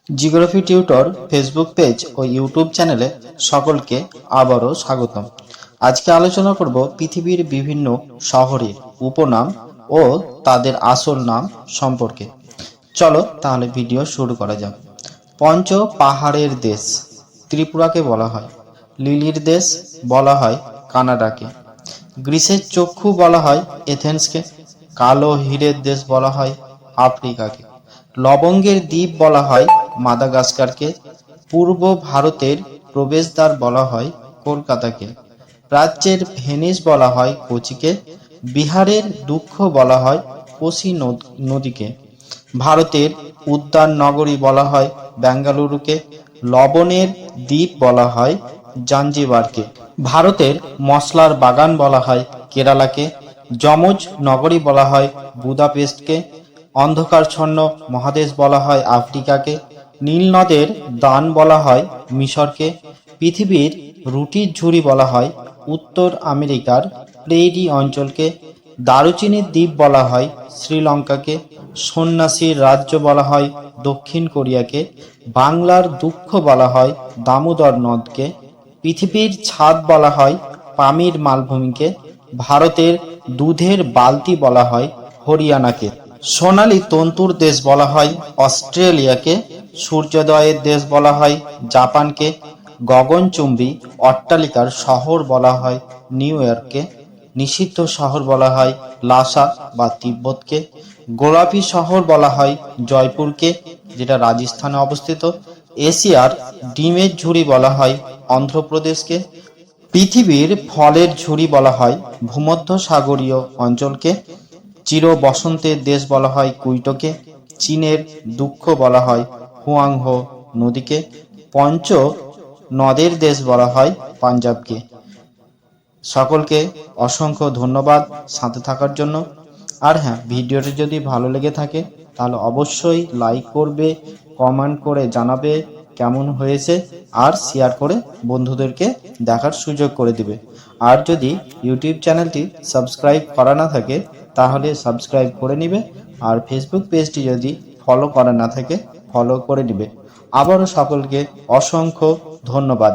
Geography tutor Facebook page ও YouTube চ্যানেলে সকলকে আবারও স্বাগতম। আজকে আলোচনা করব পৃথিবীর বিভিন্ন শহরের উপনাম ও তাদের আসল নাম সম্পর্কে। চলো তাহলে ভিডিও শুরু করা যাক। পঞ্চ পাহাড়ের দেশ ত্রিপুরাকে বলা হয়, লিলির দেশ বলা হয় কানাডাকে, গ্রিসের চক্ষু বলা হয় এথেন্সকে, কালো হীরের দেশ বলা হয় আফ্রিকাকে, লবঙ্গের দ্বীপ বলা হয় মাদাগাস্কারকে, পূর্ব ভারতের প্রবেশদ্বার বলা হয় কলকাতাকে, প্রাচ্যের ভেনিস বলা হয় কোচিকে, বিহারের দুঃখ বলা হয় কোশি নদীকে, ভারতের উদ্যান নগরী বলা হয় বেঙ্গালুরুকে, লবণের দ্বীপ বলা হয় জাঞ্জিবারকে, ভারতের মশলার বাগান বলা হয় কেরালাকে, যমজ নগরী বলা হয় বুদাপেস্টকে, অন্ধকারচ্ছন্ন মহাদেশ বলা হয় আফ্রিকাকে, নীল নদের দান বলা হয় মিশরকে, পৃথিবীর রুটির ঝুড়ি বলা হয় উত্তর আমেরিকার প্রেরি অঞ্চলকে, দারুচিনির দ্বীপ বলা হয় শ্রীলঙ্কাকে, সন্ন্যাসীর রাজ্য বলা হয় দক্ষিণ কোরিয়াকে, বাংলার দুঃখ বলা হয় দামোদর নদকে, পৃথিবীর ছাদ বলা হয় পামির মালভূমিকে, ভারতের দুধের বালতি বলা হয় হরিয়ানাকে, সোনালী তন্তুর দেশ বলা হয় অস্ট্রেলিয়াকে, সূর্যোদয়ের দেশ বলা হয় জাপানকে, গগনচুম্বী অট্টালিকার শহর বলা হয় নিউ ইয়র্ককে, নিষিদ্ধ শহর বলা হয় লাসা বা তিব্বতকে, গোলাপি শহর বলা হয় জয়পুরকে, যেটা রাজস্থানে অবস্থিত, এশিয়ার ডিমের ঝুড়ি বলা হয় অন্ধ্রপ্রদেশকে, পৃথিবীর ফলের ঝুড়ি বলা হয় ভূমধ্যসাগরীয় অঞ্চলকে, চির বসন্তের দেশ বলা হয় কুইটোকে, চীনের দুঃখ বলা হয় হুয়াংহো নদীকে, পঞ্চ নদের দেশ বলা হয় পাঞ্জাবকে। সকলকে অসংখ্য ধন্যবাদ সাথে থাকার জন্য। আর হ্যাঁ, ভিডিওটি যদি ভালো লেগে থাকে তাহলে অবশ্যই লাইক করবে, কমেন্ট করে জানাবে কেমন হয়েছে, আর শেয়ার করে বন্ধুদেরকে দেখার সুযোগ করে দিবে। আর যদি ইউটিউব চ্যানেলটি সাবস্ক্রাইব করা না থাকে তাহলে সাবস্ক্রাইব করে নিবে, আর ফেসবুক পেজটি যদি ফলো করা না থাকে ফলো করে নিবে। আবারও সকলকে অসংখ্য ধন্যবাদ।